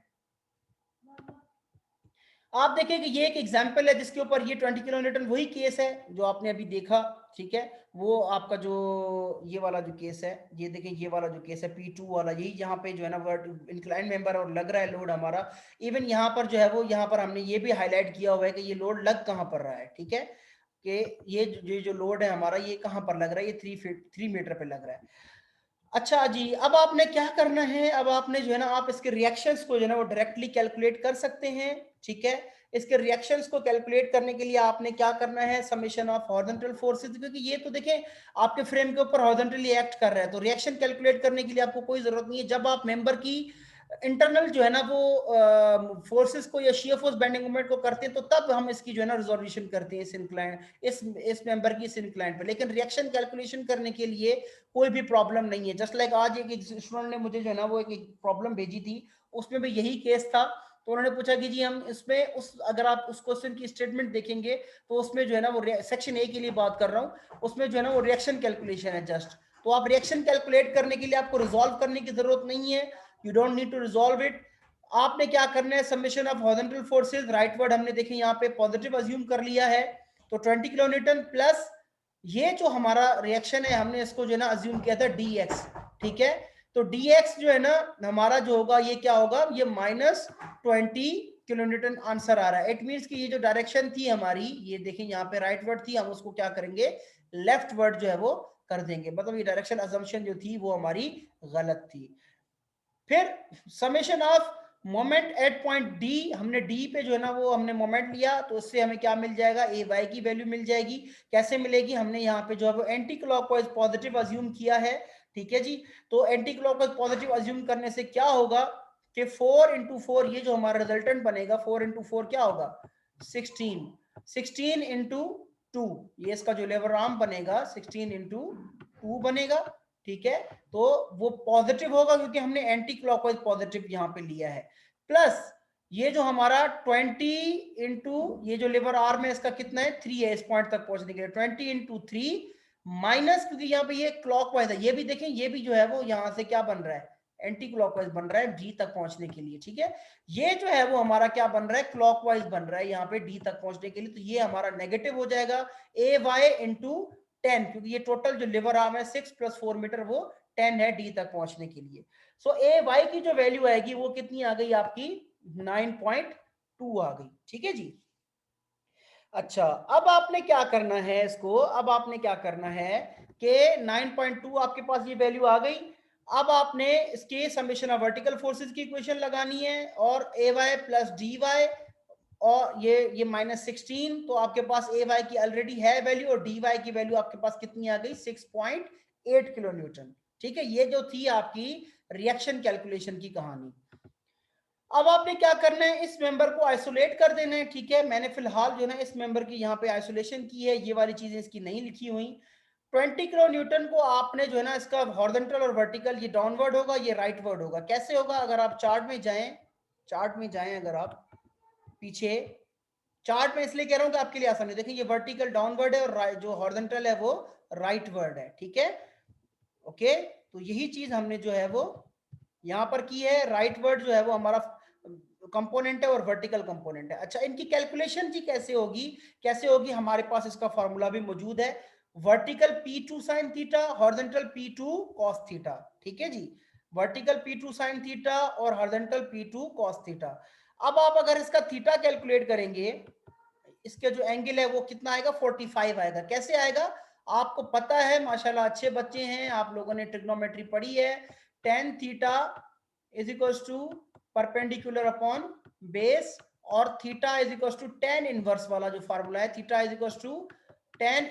आप देखें कि ये एक एग्जाम्पल है जिसके ऊपर ये 20 किलो न्यूटन वही केस है जो आपने अभी देखा, ठीक है, वो आपका जो ये वाला जो केस है, ये देखें ये वाला जो केस है P2 वाला, यही यहाँ पे जो है ना वर्ड इंक्लाइन मेंबर और लग रहा है लोड हमारा, इवन यहाँ पर जो है वो यहाँ पर हमने ये भी हाईलाइट किया हुआ है कि ये लोड लग कहाँ पर रहा है, ठीक है, कि ये जो लोड है हमारा ये कहाँ पर लग रहा है, ये 3 मीटर पे लग रहा है। अच्छा जी, अब आपने क्या करना है, अब आपने जो है ना आप इसके रिएक्शंस को जो है ना वो डायरेक्टली कैलकुलेट कर सकते हैं, ठीक है, इसके रिएक्शंस को कैलकुलेट करने के लिए आपने क्या करना है, समेशन ऑफ हॉरिजॉन्टल फोर्सेस, क्योंकि ये तो देखें आपके फ्रेम के ऊपर हॉरिजॉन्टली एक्ट कर रहा है, तो रिएक्शन कैलकुलेट करने के लिए आपको कोई जरूरत नहीं है, जब आप मेंबर की इंटरनल जो है ना वो फोर्सेस को या शियर फोर्स बेंडिंग मोमेंट को करते हैं, तो तब हम इसकी जो है ना रिजोल्यूशन करते हैं इस इंक्लाइन इस मेंबर की इस इंक्लाइन पर, लेकिन रिएक्शन कैलकुलेशन करने के लिए कोई भी प्रॉब्लम नहीं है। जस्ट लाइक आज एक स्टूडेंट ने मुझे जो है ना वो एक प्रॉब्लम भेजी थी, उसमें भी यही केस था, तो उन्होंने पूछा कि जी हम इसमें उस अगर आप उस क्वेश्चन की स्टेटमेंट देखेंगे तो उसमें जो है ना वो सेक्शन ए के लिए बात कर रहा हूँ, उसमें जो है ना वो रिएक्शन कैलकुलेशन है जस्ट, तो आप रिएक्शन कैलकुलेट करने के लिए आपको रिजॉल्व करने की जरूरत नहीं है, you don't need to resolve it. आपने क्या करना है, summation of horizontal forces, rightward हमने देखे यहाँ पे पॉजिटिव अज्यूम कर लिया है, तो 20 किलो न्यूटन प्लस ये जो हमारा रिएक्शन है हमने इसको जो है ना अज्यूम किया था dx, ठीक है। तो dx जो है ना हमारा जो होगा ये क्या होगा, ये -20 किलो न्यूटन आंसर आ रहा है। इट मींस कि ये जो डायरेक्शन थी हमारी, ये देखिए यहाँ पे राइट वर्ड थी, हम उसको क्या करेंगे, लेफ्ट वर्ड जो है वो कर देंगे, मतलब ये डायरेक्शन अजम्पशन जो थी वो हमारी गलत थी। फिर summation of moment at point D, हमने डी पे जो है ना वो हमने मोमेंट लिया, तो उससे हमें क्या मिल जाएगा, ए वाई की वैल्यू मिल जाएगी। कैसे मिलेगी, हमने यहाँ पे जो है वो एंटी क्लॉकवाइज पॉजिटिव अज्यूम किया है, ठीक है जी। तो एंटी क्लॉकवाइज पॉजिटिव अज्यूम करने से क्या होगा कि 4 इंटू 4 ये जो हमारा रिजल्टेंट बनेगा, 4 इंटू 4 क्या होगा 16, 16 इंटू 2 ये इसका जो लेवर आर्म बनेगा 16 इंटू 2 बनेगा, ठीक है। तो वो पॉजिटिव होगा क्योंकि हमने एंटी क्लॉकवाइज पॉजिटिव यहाँ पे लिया है, प्लस ये जो हमारा 20 इंटू ये जो लेवर आर्म है इसका कितना है 3 है, इस पॉइंट तक पहुंचने के लिए 20 इंटू 3 माइनस, क्योंकि यहाँ पे ये क्लॉकवाइज है, ये भी देखें ये भी जो है वो यहाँ से क्या बन रहा है, एंटी क्लॉकवाइज बन रहा है डी तक पहुंचने के लिए, ठीक है। ये जो है वो हमारा क्या बन रहा है, क्लॉकवाइज बन रहा है यहाँ पे डी तक पहुंचने के लिए, तो ये हमारा नेगेटिव हो जाएगा ए वाई इंटू 10, क्योंकि ये टोटल जो लिवर आर्म है 6 + 4 मीटर वो 10 है डी तक पहुंचने के लिए। सो ए वाई की जो वैल्यू आएगी वो कितनी आ गई आपकी 9.2 आ गई, ठीक है जी। अच्छा, अब आपने क्या करना है इसको, अब आपने क्या करना है कि 9.2 आपके पास ये वैल्यू आ गई। अब आपने इसके समेशन ऑफ वर्टिकल फोर्सेस की इक्वेशन लगानी है, और ए वाई प्लस डी वाई, और ये -16, तो आपके पास ए वाई की ऑलरेडी है वैल्यू, और डी वाई की वैल्यू आपके पास कितनी आ गई 6.8 किलो न्यूटन, ठीक है। ये जो थी आपकी रिएक्शन कैलकुलेशन की कहानी। अब आपने क्या करना है, इस मेंबर को आइसोलेट कर देना है, ठीक है। मैंने फिलहाल जो है ना इस मेंबर की यहाँ पे आइसोलेशन की है, ये वाली चीजें इसकी नहीं लिखी हुई। 20 किलो न्यूटन को आपने जो है ना इसका हॉरिजॉन्टल और वर्टिकल, ये डाउनवर्ड होगा ये राइट वर्ड होगा। कैसे होगा, अगर आप चार्ट में जाएं, चार्ट में जाएं अगर आप पीछे, चार्ट में इसलिए कह रहा हूं कि आपके लिए आसानी, देखिए ये वर्टिकल डाउनवर्ड है और जो हॉरिजॉन्टल है वो राइट वर्ड है, ठीक है। ओके, तो यही चीज हमने जो है वो यहाँ पर की है, राइट वर्ड जो है वो हमारा कंपोनेंट है और वर्टिकल कंपोनेंट है। अच्छा, इनकी कैलकुलेशन जी कैसे होगी, कैसे होगी, हमारे पास इसका फॉर्मूला भी मौजूद है, vertical P2 sine theta, horizontal P2 cos theta, ठीक है जी। वर्टिकल P2 साइन थीटा और हॉरिजॉन्टल P2 कॉस थीटा। अब आप अगर इसका थीटा कैलकुलेट करेंगे, इसके जो एंगल है वो कितना आएगा 45 आएगा। कैसे आएगा, आपको पता है माशाल्लाह अच्छे बच्चे हैं, आप लोगों ने ट्रिग्नोमेट्री पढ़ी है, tan theta is equals to perpendicular upon base, और theta is equals to tan inverse वाला जो फार्मूला है, theta is equals to tan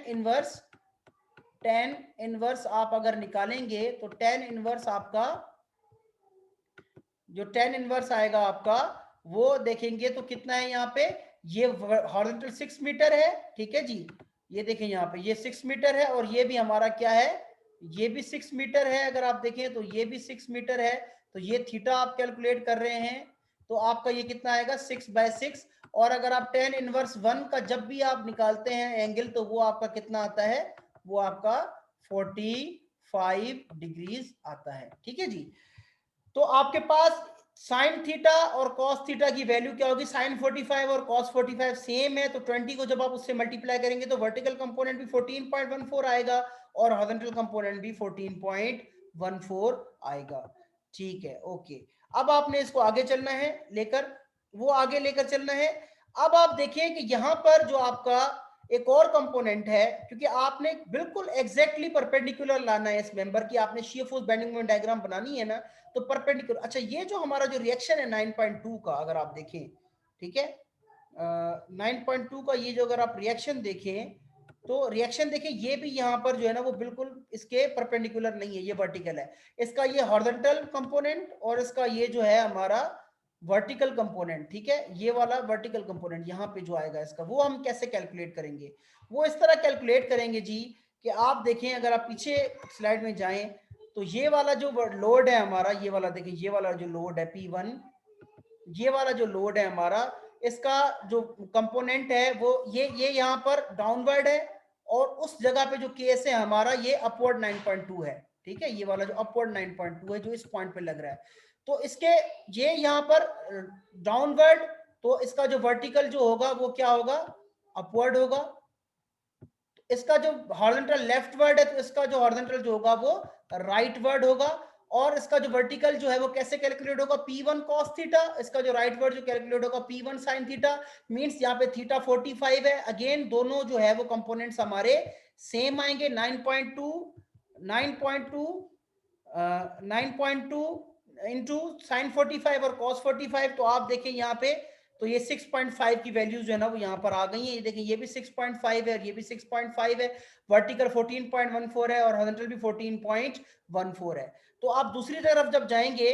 inverse आप अगर निकालेंगे तो tan इनवर्स आपका, जो tan इनवर्स आएगा आपका वो देखेंगे तो कितना है यहाँ पे, ये हॉरिजॉन्टल 6 मीटर है, ठीक है जी। ये देखें यहाँ पे ये 6 मीटर है, और ये भी हमारा क्या है, ये भी 6 मीटर है, अगर आप देखें तो ये भी 6 मीटर है। तो ये थीटा आप कैलकुलेट कर रहे हैं तो आपका ये कितना आएगा 6/6, और अगर आप tan इनवर्स 1 का जब भी आप निकालते हैं एंगल तो वो आपका कितना आता है, वो आपका 45 डिग्रीज आता है, ठीक है जी। तो आपके पास साइन थीटा और कॉस थीटा की वैल्यू क्या होगी, साइन 45 और कॉस 45 सेम है, तो 20 को जब आप उससे मल्टीप्लाई करेंगे तो वर्टिकल कंपोनेंट भी 14.14 आएगा और हॉरिजॉन्टल कंपोनेंट भी 14.14 आएगा, ठीक है। ओके, अब आपने इसको आगे चलना है लेकर, वो आगे लेकर चलना है। अब आप देखिए कि यहां पर जो आपका एक और कंपोनेंट है, क्योंकि आपने बिल्कुल एग्जैक्टली परपेंडिकुलर लाना है इस मेंबर की, आपने shear force bending moment diagram बनानी है ना, तो परपेंडिकुलर। अच्छा, ये जो हमारा जो रिएक्शन है 9.2 का अगर आप देखें, ठीक है, 9.2 का ये जो अगर आप रिएक्शन देखें तो रिएक्शन देखें, ये भी यहाँ पर जो है ना वो बिल्कुल इसके परपेंडिकुलर नहीं है, ये वर्टिकल है। इसका ये हॉरिजॉन्टल कंपोनेंट और इसका ये जो है हमारा वर्टिकल कंपोनेंट, ठीक है। ये वाला वर्टिकल कंपोनेंट यहाँ पे जो आएगा इसका, वो हम कैसे कैलकुलेट करेंगे, वो इस तरह कैलकुलेट करेंगे जी कि आप देखें, अगर आप पीछे स्लाइड में जाएं तो ये वाला जो लोड है हमारा, ये वाला देखें, ये वाला जो लोड है P1, ये वाला जो लोड है हमारा, इसका जो कंपोनेंट है वो ये यहाँ पर डाउनवर्ड है, और उस जगह पे जो केस है हमारा ये अपवर्ड 9.2 है, ठीक है, ये वाला जो अपवर्ड 9.2 है जो इस पॉइंट पे लग रहा है। तो इसके ये यहाँ पर डाउनवर्ड, तो इसका जो वर्टिकल जो होगा वो क्या होगा, अपवर्ड होगा। इसका जो हॉरिजॉन्टल लेफ्टवर्ड है तो इसका जो हॉरिजॉन्टल जो होगा वो राइटवर्ड होगा। और इसका जो वर्टिकल जो है वो कैसे कैलकुलेट होगा, P1 cos थीटा, इसका जो राइटवर्ड जो कैलकुलेट होगा P1 sin थीटा। मींस यहाँ पे थीटा 45 है। अगेन दोनों जो है वो कंपोनेंट्स हमारे सेम आएंगे, 9.2 9.2 इंटू साइन 45 और cos 45। तो आप देखें यहाँ पे तो ये 6.5 की वैल्यूज जो है ना वो यहाँ पर आ गई है। ये देखें ये भी 6.5 है और ये भी 6.5 है। वर्टिकल 14.14 है और हॉरिजॉन्टल भी 14.14 है। तो आप दूसरी तरफ जब जाएंगे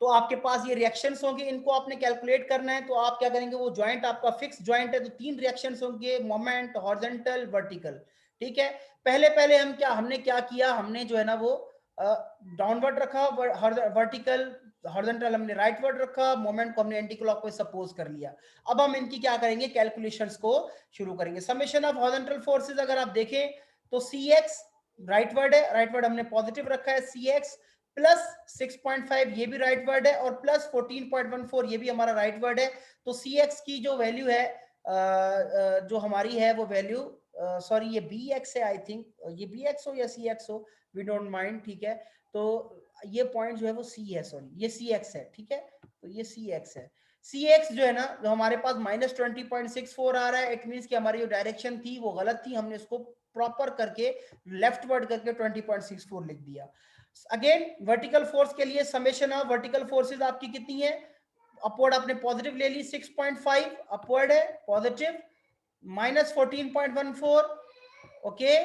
तो आपके पास ये रिएक्शंस होंगे, इनको आपने कैलकुलेट करना है। तो आप क्या करेंगे, वो जॉइंट आपका फिक्स जॉइंट है तो 3 रिएक्शंस होंगे, मोमेंट, हॉरिजॉन्टल, वर्टिकल, ठीक है। पहले पहले हमने क्या किया, हमने जो है ना वो डाउनवर्ड रखा, वर्टिकल हॉरिजॉन्टल हमने राइटवर्ड रखा, मोमेंट को हमने एंटी क्लॉकवाइज सपोज कर लिया। अब हम इनकी क्या करेंगे, कैलकुलेशंस को शुरू करेंगे। समेशन ऑफ हॉरिजॉन्टल फोर्सेस अगर आप देखें तो Cx राइटवर्ड है, राइटवर्ड हमने पॉजिटिव रखा है, Cx प्लस 6.5 ये भी राइट वर्ड है और प्लस 14.14 ये भी हमारा राइट वर्ड है। तो Cx की जो वैल्यू है जो हमारी है वो वैल्यू सॉरी ये Bx है, आई थिंक ये Bx हो या Cx हो, वी डोंट माइंड, ठीक है। तो ये पॉइंट जो है वो C है, सॉरी ये Cx है, ठीक है। तो ये Cx है। Cx जो है ना जो हमारे पास -20.64 आ रहा है, इट मींस कि हमारी जो डायरेक्शन थी वो गलत थी, हमने इसको प्रॉपर करके लेफ्ट वर्ड करके 20.64 लिख दिया। अगेन वर्टिकल फोर्स के लिए समेशन ऑफ वर्टिकल फोर्सेस आपकी कितनी है, अपवर्ड आपने पॉजिटिव ले ली 6.5 अपवर्ड है पॉजिटिव, -14.14 ओके,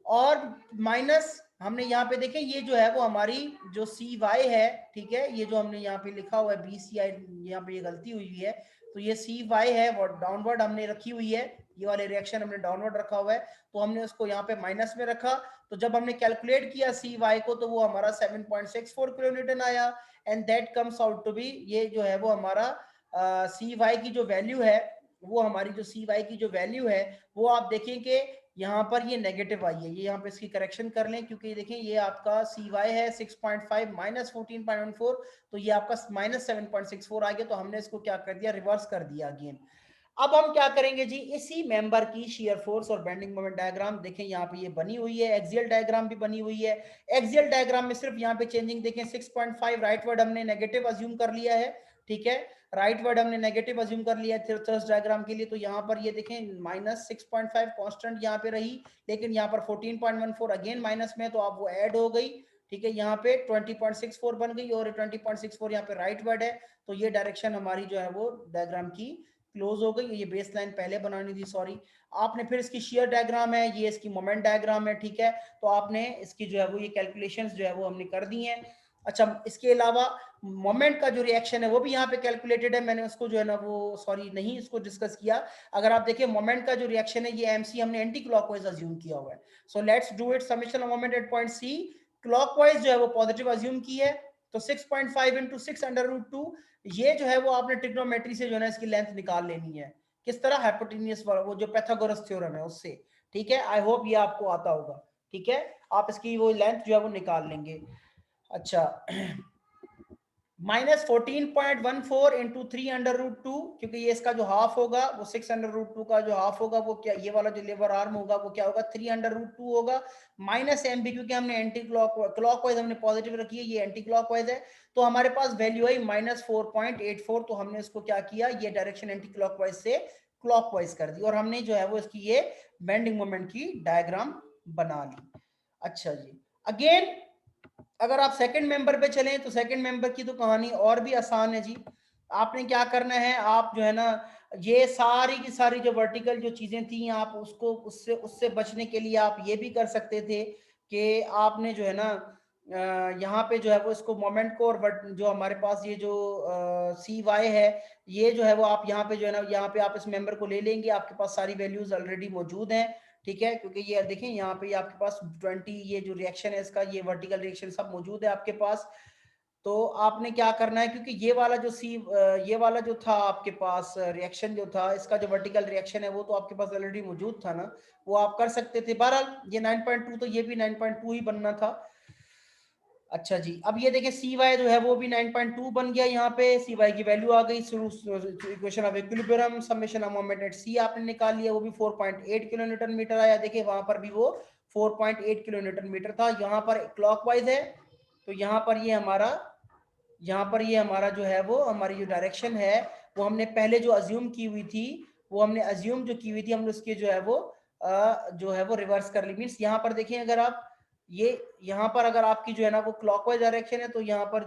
और माइनस हमने यहाँ पे देखें ये जो है वो हमारी जो सी वाई है, ठीक है, ये जो हमने यहाँ पे लिखा हुआ है BCI, यहाँ पे ये गलती हुई है। तो ये सी वाई है वो डाउनवर्ड हमने रखी हुई है, ये वाले रिएक्शन हमने डाउनवर्ड रखा हुआ है, तो हमने उसको यहाँ पे माइनस में रखा। तो जब हमने कैलकुलेट किया सी वाई को तो वो हमारा 7.64 किलोन्यूटन आया। And that comes out to be, ये जो है वो हमारा सी वाई की जो वैल्यू है, वो हमारी जो सी वाई की जो वैल्यू है वो आप देखें कि यहाँ पर ये नेगेटिव आई है। ये यहाँ पे इसकी करेक्शन कर लें क्योंकि देखें ये आपका सी वाई है 6.5 -14.14, तो ये आपका -7.64 आ गया। तो हमने इसको क्या कर दिया, रिवर्स कर दिया अगेन। अब हम क्या करेंगे जी, इसी मेंबर की शियर फोर्स और बेंडिंग मोमेंट डायग्राम देखें, यहाँ पे ये बनी हुई है, एक्सियल डायग्राम भी बनी हुई है। एक्सियल डायग्राम में सिर्फ यहाँ पे चेंजिंग देखें, 6.5 राइट वर्ड हमने नेगेटिव अज्यूम कर लिया है, ठीक है, राइट वर्ड हमने नेगेटिव अज्यूम कर लिया है थर्स्ट डायग्राम के लिए। तो यहाँ पर ये देखें -6.5 कांस्टेंट यहाँ पे रही, लेकिन यहाँ पर 14.14 अगेन माइनस में, तो आप वो ऐड हो गई, ठीक है। यहाँ पे 20.64 बन गई और 20.64 यहाँ पे राइट वर्ड है। तो ये डायरेक्शन हमारी जो है वो डायग्राम की क्लोज हो गई। ये बेस लाइन पहले बनानी थी, सॉरी। आपने फिर इसकी शेयर डायग्राम है, ये इसकी मोमेंट डायग्राम है, ठीक है। तो आपने इसकी जो है वो ये कैलकुलेशंस जो है वो हमने कर दी हैं। अच्छा, इसके अलावा मोमेंट का जो रिएक्शन है वो भी यहाँ पे कैलकुलेटेड है, मैंने उसको जो है ना वो सॉरी नहीं इसको डिस्कस किया। अगर आप देखिए मोमेंट का जो रिएक्शन है ये एमसी हमने एंटी क्लॉकवाइज अज्यूम किया हुआ है। So let's do it, summation of moment at point C, clockwise जो है वो पॉजिटिव अज्यूम की है, तो 6.5 इंटू 6√2, ये जो है वो आपने ट्रिग्नोमेट्री से जो है ना इसकी लेंथ निकाल लेनी है। किस तरह, हाइपोटेन्यूस वो जो पैथागोरस थ्योरम है उससे, ठीक है। आई होप ये आपको आता होगा, ठीक है। आप इसकी वो लेंथ जो है वो निकाल लेंगे। अच्छा, -14.14 इंटू 3√2, क्योंकि ये इसका जो हाफ होगा वो 6√2 का जो हाफ होगा वो क्या, ये वाला जो लेबर आर्म होगा वो क्या होगा 3√2 होगा, माइनस एम बी, क्योंकि हमने एंटी क्लॉकवाइज हमने पॉजिटिव रखी है, ये एंटी क्लॉकवाइज है। तो हमारे पास वैल्यू आई -4.84, तो हमने इसको क्या किया, ये डायरेक्शन एंटी क्लॉकवाइज से क्लॉकवाइज कर दी और हमने जो है वो इसकी ये बेंडिंग मोमेंट की डायग्राम बना ली। अच्छा जी, अगेन अगर आप सेकंड मेंबर पे चलें तो सेकंड मेंबर की तो कहानी और भी आसान है जी। आपने क्या करना है, आप जो है ना ये सारी की सारी जो वर्टिकल जो चीजें थी आप उसको उससे उससे बचने के लिए आप ये भी कर सकते थे कि आपने जो है ना यहाँ पे जो है वो इसको मोमेंट को और जो हमारे पास ये जो सी वाई है ये जो है वो आप यहाँ पे जो है ना यहाँ पे आप इस मेंबर को ले लेंगे, आपके पास सारी वैल्यूज ऑलरेडी मौजूद हैं, ठीक है। क्योंकि ये देखें यहाँ पे आपके पास 20 ये जो रिएक्शन है इसका ये वर्टिकल रिएक्शन सब मौजूद है आपके पास। तो आपने क्या करना है, क्योंकि ये वाला जो ये वाला जो था आपके पास रिएक्शन जो था, इसका जो वर्टिकल रिएक्शन है वो तो आपके पास ऑलरेडी मौजूद था ना, वो आप कर सकते थे। बहरहाल ये 9.2 तो ये भी 9.2 ही बनना था। अच्छा जी, अब ये देखें सी वाई जो है वो भी 9.2 बन गया। यहाँ पे सी वाई की वैल्यू आ गई। Equation of equilibrium summation of moment at C आपने निकाल लिया, वो भी 4.8 किलो न्यूटन मीटर आया। देखिए वहां पर भी वो 4.8 किलो न्यूटन मीटर था। यहाँ पर क्लॉकवाइज है, तो यहाँ पर ये हमारा जो है वो हमारी जो डायरेक्शन है वो हमने पहले जो अज्यूम की हुई थी, वो हमने अज्यूम जो की हुई थी हमने उसके जो है वो रिवर्स कर ली। मीन्स यहाँ पर देखें, अगर आप ये यहाँ पर अगर आपकी जो है ना वो क्लॉकवाइज डायरेक्शन है, तो यहाँ पर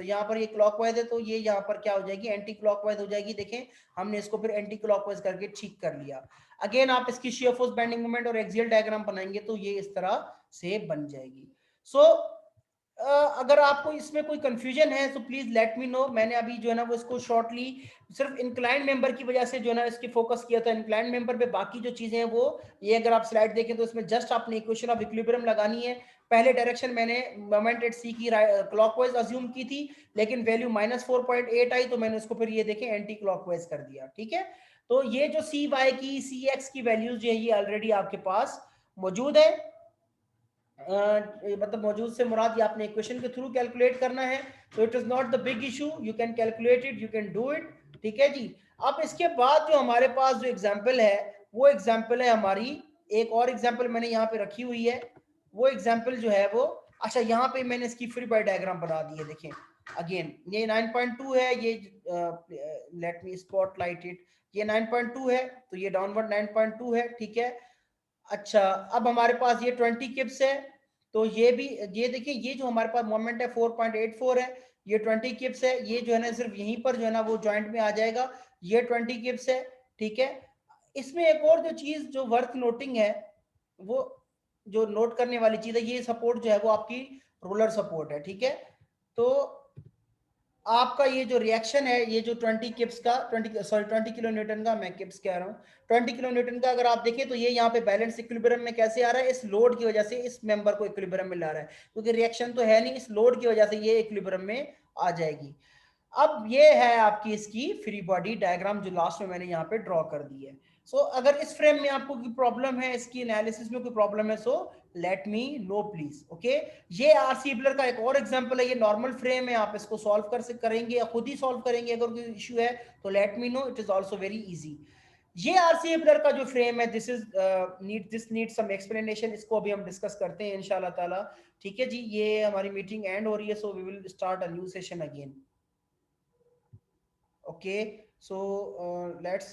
यहाँ पर ये क्लॉकवाइज है, तो ये यहाँ पर क्या हो जाएगी, एंटी क्लॉकवाइज हो जाएगी। देखें हमने इसको फिर एंटी क्लॉकवाइज करके ठीक कर लिया। अगेन आप इसकी शियर फोर्स, बेंडिंग मोमेंट और एक्सियल डायग्राम बनाएंगे तो ये इस तरह से बन जाएगी। सो अगर आपको इसमें कोई कंफ्यूजन है तो प्लीज लेट मी नो। मैंने अभी जो है ना वो इसको शॉर्टली सिर्फ इंक्लाइन मेंबर की वजह से जो है ना इसकी फोकस किया था इंक्लाइन मेंबर पे। बाकी जो चीजें हैं वो ये, अगर आप स्लाइड देखें तो इसमें जस्ट आपने इक्वेशन ऑफ इक्विलिब्रियम लगानी है। पहले डायरेक्शन मैंने मोमेंट एट सी की क्लॉकवाइज अज्यूम की थी, लेकिन वैल्यू -4.8 आई, तो मैंने उसको फिर ये देखें एंटी क्लॉकवाइज कर दिया। ठीक है, तो ये जो सी वाई की सी एक्स की वैल्यूज जो है ये ऑलरेडी आपके पास मौजूद है। मतलब मौजूद से मुराद ये आपने इक्वेशन के थ्रू कैलकुलेट करना है। तो it is not the big issue, you can calculate it, you can do it. ठीक है जी। अब इसके बाद जो हमारे पास जो एग्जांपल है वो एग्जांपल है हमारी, एक और एग्जांपल मैंने यहाँ पे रखी हुई है। वो एग्जांपल जो है वो, अच्छा यहाँ पे मैंने इसकी फ्री बाय डायग्राम बना दी है। देखें अगेन ये 9.2 है, ये लेट मी स्पॉटलाइट इट, ये 9.2 है, तो ये डाउनवर्ड 9.2 है। ठीक है, अच्छा अब हमारे पास ये 20 किप्स है, तो ये भी, ये देखिए ये जो हमारे पास मोमेंट है 4.84 है, ये 20 किप्स है। ये जो है ना सिर्फ यहीं पर जो है ना वो जॉइंट में आ जाएगा, ये 20 किप्स है। ठीक है, इसमें एक और जो चीज जो वर्थ नोटिंग है, वो जो नोट करने वाली चीज है, ये सपोर्ट जो है वो आपकी रोलर सपोर्ट है। ठीक है, तो आपका ये जो रिएक्शन है, ये जो 20 किप्स का 20 किलो न्यूटन का, मैं किप्स कह रहा हूँ, 20 किलो न्यूटन का अगर आप देखें तो ये यहाँ पे बैलेंस इक्विलिब्रियम में कैसे आ रहा है, इस लोड की वजह से इस मेंबर को इक्विलिब्रियम में ला रहा है, क्योंकि रिएक्शन तो है नहीं, इस लोड की वजह से ये इक्विलिब्रियम में आ जाएगी। अब ये है आपकी इसकी फ्री बॉडी डायग्राम जो लास्ट में मैंने यहाँ पे ड्रॉ कर दी है। सो अगर इस फ्रेम में आपको कोई प्रॉब्लम है, इसकी एनालिसिस में कोई प्रॉब्लम है, so let me know please. Okay, ये आरसी ब्लर का एक और एग्जांपल है। ये नॉर्मल फ्रेम है, आप इसको सॉल्व करेंगे या खुद ही सॉल्व करेंगे अगर कोई इशू है तो let me know, it is also very easy. ये आरसी ब्लर का जो फ्रेम है, दिस नीड सम एक्सप्लेनेशन, इसको अभी हम डिस्कस करते हैं इंशाल्लाह ताला। ठीक है जी, ये हमारी मीटिंग एंड हो रही है, so we will start a new session again. Okay, so let's